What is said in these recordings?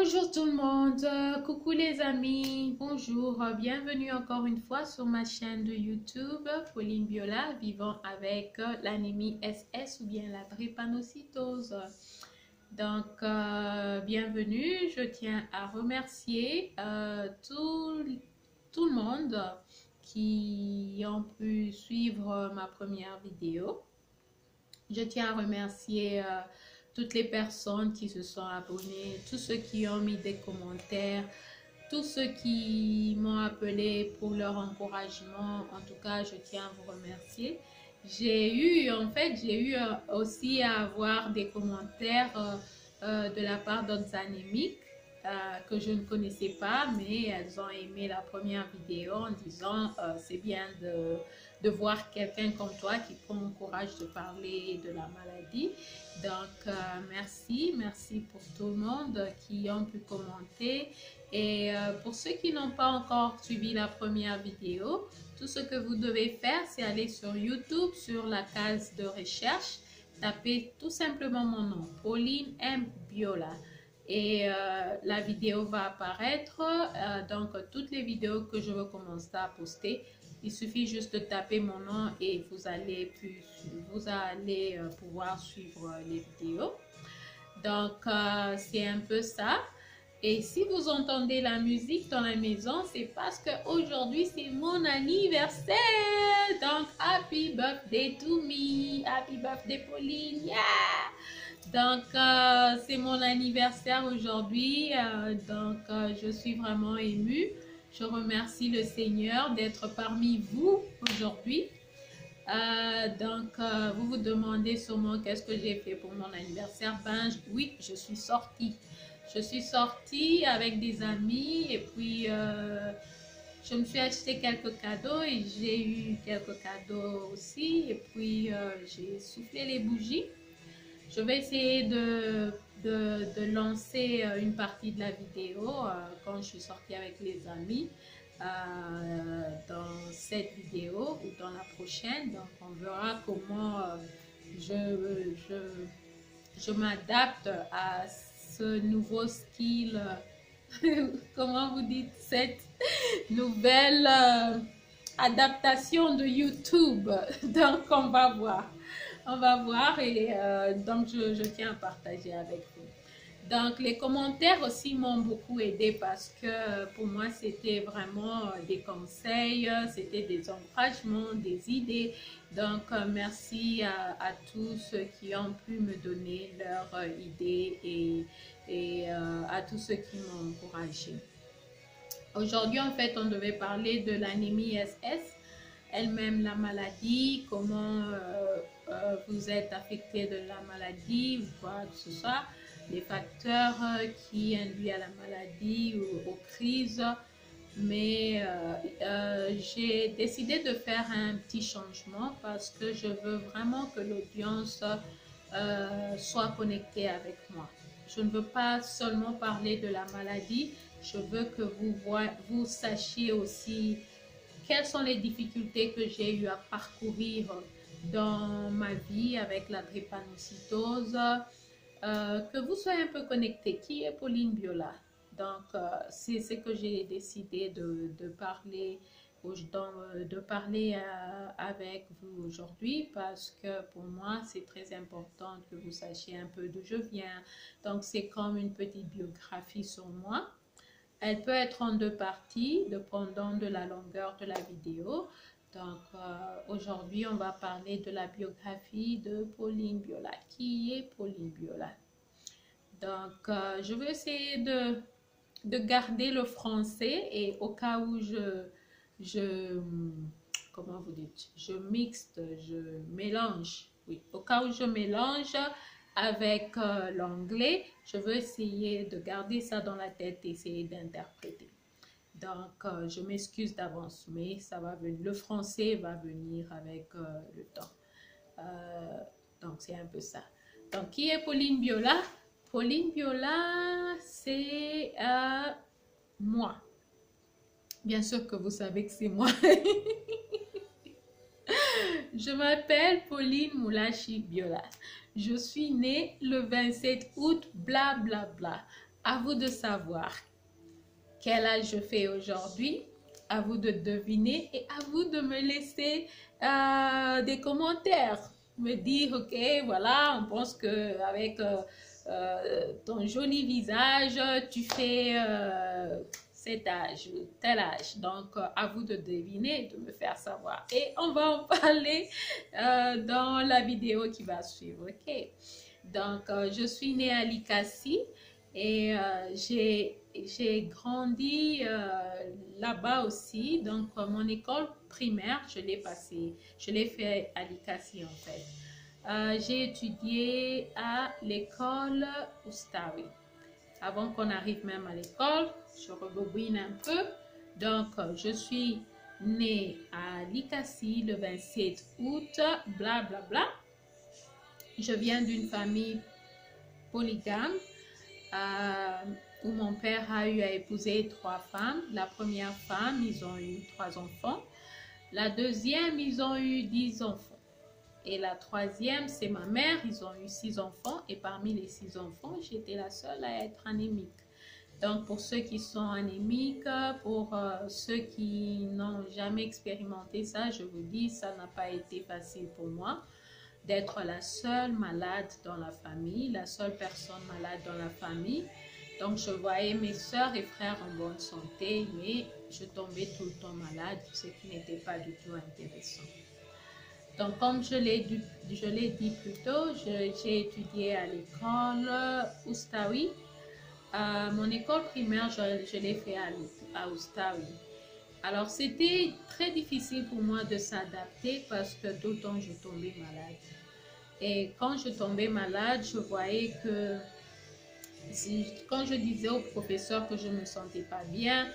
Bonjour tout le monde, coucou les amis, bonjour, bienvenue encore une fois sur ma chaîne de YouTube, Pauline Biola, vivant avec l'anémie SS ou bien la drépanocytose. Donc, bienvenue, je tiens à remercier tout le monde qui ont pu suivre ma première vidéo. Je tiens à remercier toutes les personnes qui se sont abonnées, tous ceux qui ont mis des commentaires, tous ceux qui m'ont appelé pour leur encouragement. En tout cas, je tiens à vous remercier. J'ai eu aussi à avoir des commentaires de la part d'autres anémiques que je ne connaissais pas, mais elles ont aimé la première vidéo en disant c'est bien de voir quelqu'un comme toi qui prend le courage de parler de la maladie. Donc, merci pour tout le monde qui ont pu commenter. Et pour ceux qui n'ont pas encore suivi la première vidéo, tout ce que vous devez faire, c'est aller sur YouTube, sur la case de recherche, taper tout simplement mon nom, Pauline M. Biola. Et la vidéo va apparaître. Donc, toutes les vidéos que je veux commencer à poster, il suffit juste de taper mon nom et vous allez pouvoir suivre les vidéos. Donc, c'est un peu ça. Et si vous entendez la musique dans la maison, c'est parce qu'aujourd'hui, c'est mon anniversaire. Donc, happy birthday to me. Happy birthday, Pauline. Yeah! Donc, c'est mon anniversaire aujourd'hui. Je suis vraiment émue. Je remercie le Seigneur d'être parmi vous aujourd'hui. Vous vous demandez sûrement qu'est-ce que j'ai fait pour mon anniversaire. Oui, je suis sortie. Je suis sortie avec des amis et puis je me suis acheté quelques cadeaux et j'ai eu quelques cadeaux aussi. Et puis j'ai soufflé les bougies. Je vais essayer de lancer une partie de la vidéo quand je suis sortie avec les amis dans cette vidéo ou dans la prochaine. Donc, on verra comment je m'adapte à ce nouveau skill. Comment vous dites, cette nouvelle adaptation de YouTube. Donc, on va voir. On va voir et donc je tiens à partager avec vous. Donc les commentaires aussi m'ont beaucoup aidé parce que pour moi c'était vraiment des conseils, c'était des encouragements, des idées. Donc merci à tous ceux qui ont pu me donner leurs idées et à tous ceux qui m'ont encouragé. Aujourd'hui en fait on devait parler de l'anémie SS. Elle-même la maladie, comment vous êtes affecté de la maladie ou quoi que ce soit, les facteurs qui induisent à la maladie ou aux crises. Mais j'ai décidé de faire un petit changement parce que je veux vraiment que l'audience soit connectée avec moi. Je ne veux pas seulement parler de la maladie, je veux que vous sachiez aussi quelles sont les difficultés que j'ai eu à parcourir dans ma vie avec la drépanocytose, que vous soyez un peu connecté. Qui est Pauline Biola? Donc, c'est ce que j'ai décidé de parler avec vous aujourd'hui parce que pour moi, c'est très important que vous sachiez un peu d'où je viens. Donc, c'est comme une petite biographie sur moi. Elle peut être en deux parties, dépendant de la longueur de la vidéo. Donc, aujourd'hui, on va parler de la biographie de Pauline Biola. Qui est Pauline Biola? Donc, je vais essayer de garder le français et au cas où comment vous dites, je mélange, oui, au cas où je mélange avec l'anglais, je veux essayer de garder ça dans la tête et essayer d'interpréter. Donc, je m'excuse d'avance, mais ça va venir. Le français va venir avec le temps. Donc, c'est un peu ça. Donc, qui est Pauline Biola? Pauline Biola, c'est moi. Bien sûr que vous savez que c'est moi. Je m'appelle Pauline Moulachi Biola. Je suis née le 27 août, blablabla. À vous de savoir quel âge je fais aujourd'hui. À vous de deviner et à vous de me laisser des commentaires. Me dire, ok, voilà, on pense qu'avec ton joli visage, tu fais cet âge ou tel âge. Donc, à vous de deviner, de me faire savoir. Et on va en parler dans la vidéo qui va suivre, ok? Donc, je suis née à Likasi et j'ai grandi là-bas aussi. Donc, mon école primaire, je l'ai fait à Likasi en fait. J'ai étudié à l'école Oustawi. Avant qu'on arrive même à l'école, je rebobine un peu. Donc, je suis née à Likasi le 27 août, bla bla bla. Je viens d'une famille polygame où mon père a eu à épouser 3 femmes. La première femme, ils ont eu 3 enfants. La deuxième, ils ont eu 10 enfants. Et la troisième, c'est ma mère, ils ont eu 6 enfants. Et parmi les 6 enfants, j'étais la seule à être anémique. Donc, pour ceux qui sont anémiques, pour ceux qui n'ont jamais expérimenté ça, je vous dis, ça n'a pas été facile pour moi d'être la seule malade dans la famille, la seule personne malade dans la famille. Donc, je voyais mes soeurs et frères en bonne santé, mais je tombais tout le temps malade, ce qui n'était pas du tout intéressant. Donc, comme je l'ai dit plus tôt, j'ai étudié à l'école Oustawi. Mon école primaire, je l'ai fait à Oustawi. Alors, c'était très difficile pour moi de s'adapter parce que tout le temps, je tombais malade. Et quand je tombais malade, je voyais que quand je disais au professeur que je ne me sentais pas bien,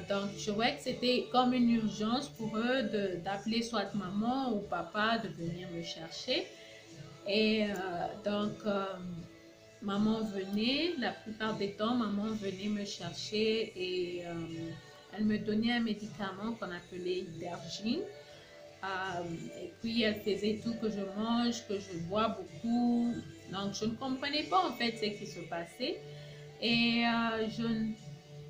donc je voyais que c'était comme une urgence pour eux d'appeler soit maman ou papa de venir me chercher. Et donc, maman venait, la plupart des temps, maman venait me chercher et elle me donnait un médicament qu'on appelait Hydergine. Et puis elle faisait tout que je mange, que je bois beaucoup. Donc je ne comprenais pas en fait ce qui se passait. Et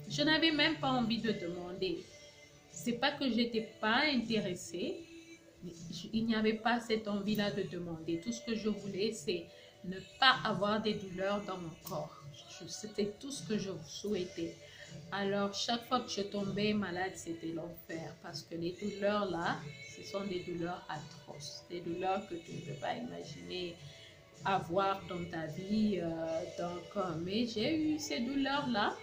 je n'avais même pas envie de demander. C'est pas que j'étais pas intéressée. Il n'y avait pas cette envie-là de demander. Tout ce que je voulais, c'est ne pas avoir des douleurs dans mon corps. C'était tout ce que je souhaitais. Alors, chaque fois que je tombais malade, c'était l'enfer parce que les douleurs là, ce sont des douleurs atroces, des douleurs que tu ne peux pas imaginer avoir dans ta vie. Mais j'ai eu ces douleurs-là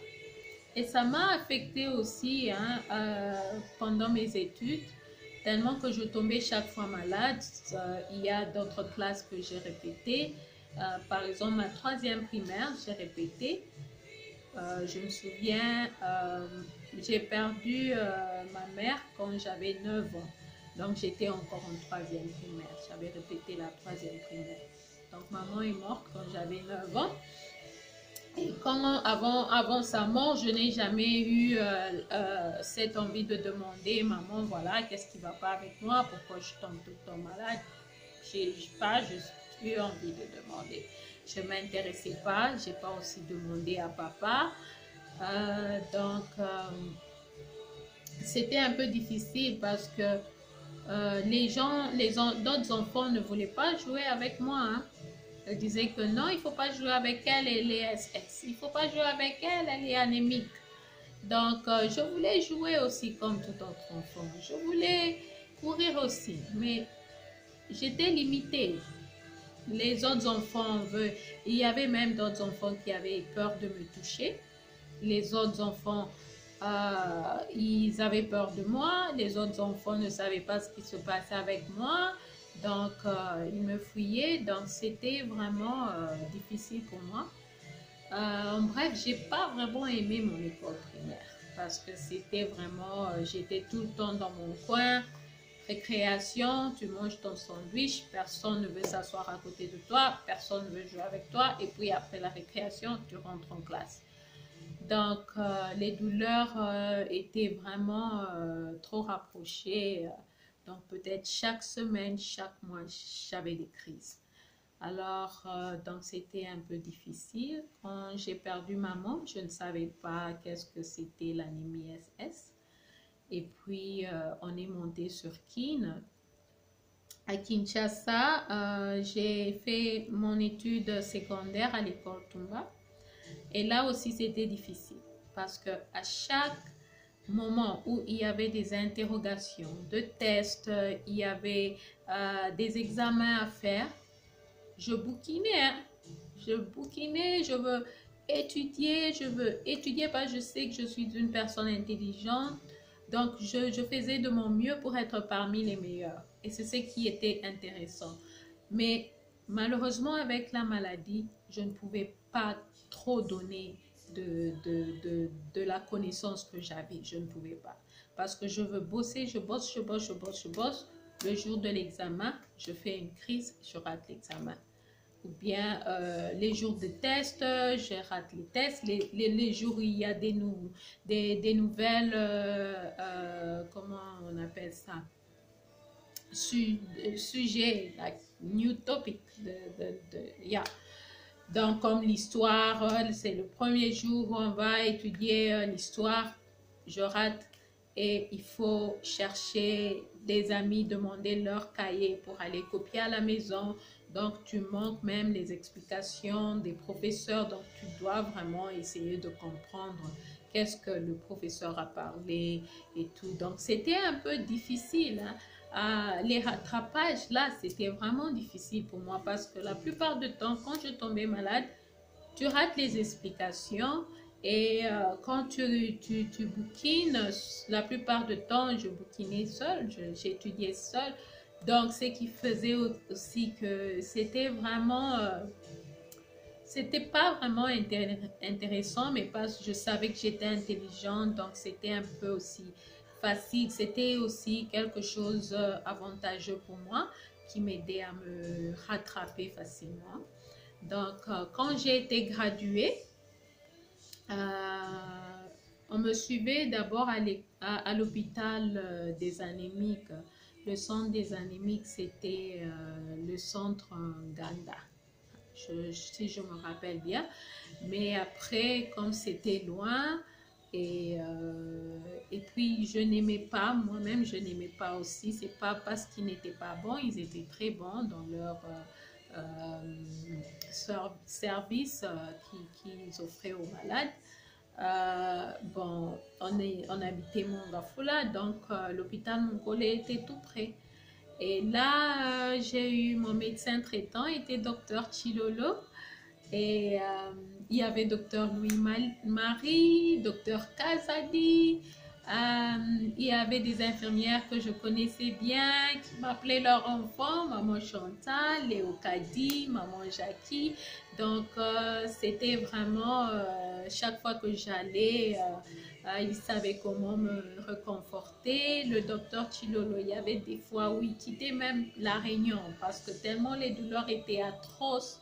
et ça m'a affectée aussi pendant mes études, tellement que je tombais chaque fois malade. Il y a d'autres classes que j'ai répétées. Par exemple, ma 3e primaire, j'ai répété. Je me souviens, j'ai perdu ma mère quand j'avais 9 ans. Donc, j'étais encore en 3e primaire. J'avais répété la 3e primaire. Donc, maman est morte quand j'avais 9 ans. Et avant sa mort, je n'ai jamais eu cette envie de demander, maman, voilà, qu'est-ce qui ne va pas avec moi? Pourquoi je tombe tout le temps malade? Je n'ai pas juste eu envie de demander. Je ne m'intéressais pas. Je n'ai pas aussi demandé à papa. C'était un peu difficile parce que d'autres enfants ne voulaient pas jouer avec moi. Hein. Ils disaient que non, il ne faut pas jouer avec elle, elle est SS. Il ne faut pas jouer avec elle, elle est anémique. Donc, je voulais jouer aussi comme tout autre enfant. Je voulais courir aussi, mais j'étais limitée. Les autres enfants il y avait même d'autres enfants qui avaient peur de me toucher. Les autres enfants, ils avaient peur de moi. Les autres enfants ne savaient pas ce qui se passait avec moi. Donc, ils me fuyaient. Donc, c'était vraiment difficile pour moi. Bref, j'ai pas vraiment aimé mon école primaire parce que c'était vraiment, j'étais tout le temps dans mon coin. Récréation, tu manges ton sandwich, personne ne veut s'asseoir à côté de toi, personne ne veut jouer avec toi, et puis après la récréation, tu rentres en classe. Donc, les douleurs étaient vraiment trop rapprochées. Donc, peut-être chaque semaine, chaque mois, j'avais des crises. Alors, donc c'était un peu difficile. Quand j'ai perdu maman, je ne savais pas qu'est-ce que c'était l'anémie SS. Et puis, on est monté sur Kin. À Kinshasa, j'ai fait mon étude secondaire à l'école Tumba. Et là aussi, c'était difficile parce que à chaque moment où il y avait des interrogations, de tests, il y avait des examens à faire, je bouquinais, hein. Je veux étudier parce que je sais que je suis une personne intelligente. Donc, je faisais de mon mieux pour être parmi les meilleurs. Et c'est ce qui était intéressant. Mais malheureusement, avec la maladie, je ne pouvais pas trop donner de la connaissance que j'avais. Je ne pouvais pas. Parce que je veux bosser, je bosse, je bosse, je bosse, je bosse. Le jour de l'examen, je fais une crise, je rate l'examen. Ou bien les jours de test, je rate les tests. Les jours où il y a des nouvelles, comment on appelle ça, sujet, like new topic. Yeah. Donc, comme l'histoire, c'est le premier jour où on va étudier l'histoire, je rate et il faut chercher des amis, demander leur cahier pour aller copier à la maison. Donc, tu manques même les explications des professeurs. Donc, tu dois vraiment essayer de comprendre qu'est-ce que le professeur a parlé et tout. Donc, c'était un peu difficile, hein. Les rattrapages, là, c'était vraiment difficile pour moi parce que la plupart du temps, quand je tombais malade, tu rates les explications et quand tu bouquines, la plupart du temps, je bouquinais seule, j'étudiais seule. Donc, ce qui faisait aussi que c'était pas vraiment intéressant, mais parce que je savais que j'étais intelligente, donc c'était un peu aussi facile. C'était aussi quelque chose avantageux pour moi qui m'aidait à me rattraper facilement. Donc, quand j'ai été graduée, on me suivait d'abord à l'hôpital des anémiques. Le centre des anémiques, c'était le centre Ganda, si je me rappelle bien. Mais après, comme c'était loin, et puis je n'aimais pas, moi-même je n'aimais pas aussi, c'est pas parce qu'ils n'étaient pas bons, ils étaient très bons dans leur service qu'ils offraient aux malades. Bon, on habitait Mongafula, donc l'hôpital Mongolais était tout près. Et là, j'ai eu mon médecin traitant, était docteur Chilolo. Et il y avait docteur Louis-Marie, docteur Kazadi. Il y avait des infirmières que je connaissais bien qui m'appelaient leur enfant, maman Chantal, Léo Kadi, maman Jackie. Donc c'était vraiment chaque fois que j'allais, ils savaient comment me réconforter. Le docteur Chilolo, il y avait des fois où il quittait même la réunion parce que tellement les douleurs étaient atroces.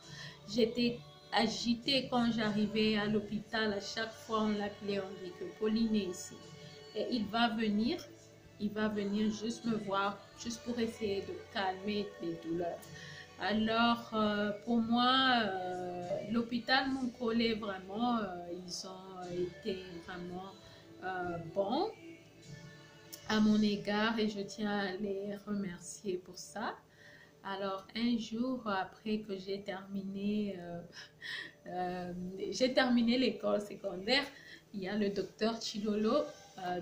J'étais agitée quand j'arrivais à l'hôpital. À chaque fois, on l'appelait, on dit que Pauline est ici. Et il va venir juste me voir, juste pour essayer de calmer les douleurs. Alors, pour moi, l'hôpital Moncolé, vraiment, ils ont été vraiment bons à mon égard et je tiens à les remercier pour ça. Alors, un jour après que j'ai terminé l'école secondaire, il y a le docteur Chilolo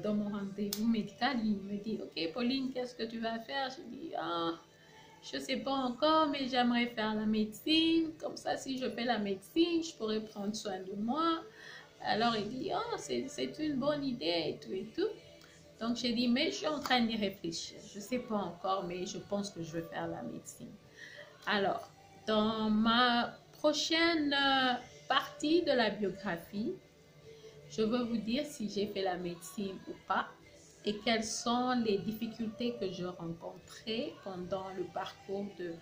dans mon rendez-vous médical. Il me dit, OK, Pauline, qu'est-ce que tu vas faire? Je dis, je ne sais pas encore, mais j'aimerais faire la médecine. Comme ça, si je fais la médecine, je pourrais prendre soin de moi. Alors, il dit, c'est une bonne idée et tout et tout. Donc, j'ai dit, mais je suis en train d'y réfléchir. Je ne sais pas encore, mais je pense que je vais faire la médecine. Alors, dans ma prochaine partie de la biographie, je veux vous dire si j'ai fait la médecine ou pas et quelles sont les difficultés que je rencontrais pendant le parcours de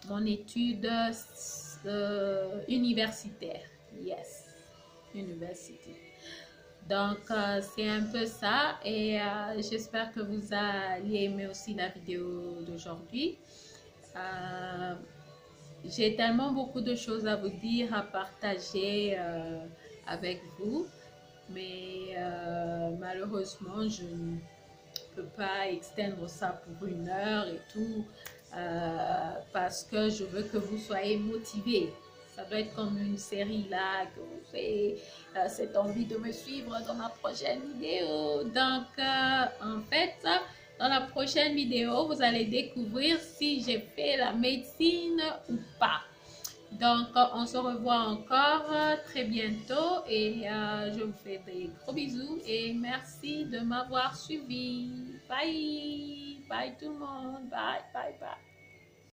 mon étude universitaire. Yes, université. Donc, c'est un peu ça et j'espère que vous allez aimer aussi la vidéo d'aujourd'hui. j'ai tellement beaucoup de choses à vous dire, à partager avec vous, mais malheureusement, je ne peux pas extendre ça pour 1 heure et tout, parce que je veux que vous soyez motivés. Ça doit être comme une série là, que vous avez cette envie de me suivre dans ma prochaine vidéo. Donc, en fait, dans la prochaine vidéo, vous allez découvrir si j'ai fait la médecine ou pas. Donc, on se revoit encore très bientôt et je vous fais des gros bisous et merci de m'avoir suivi. Bye, bye tout le monde, bye, bye, bye.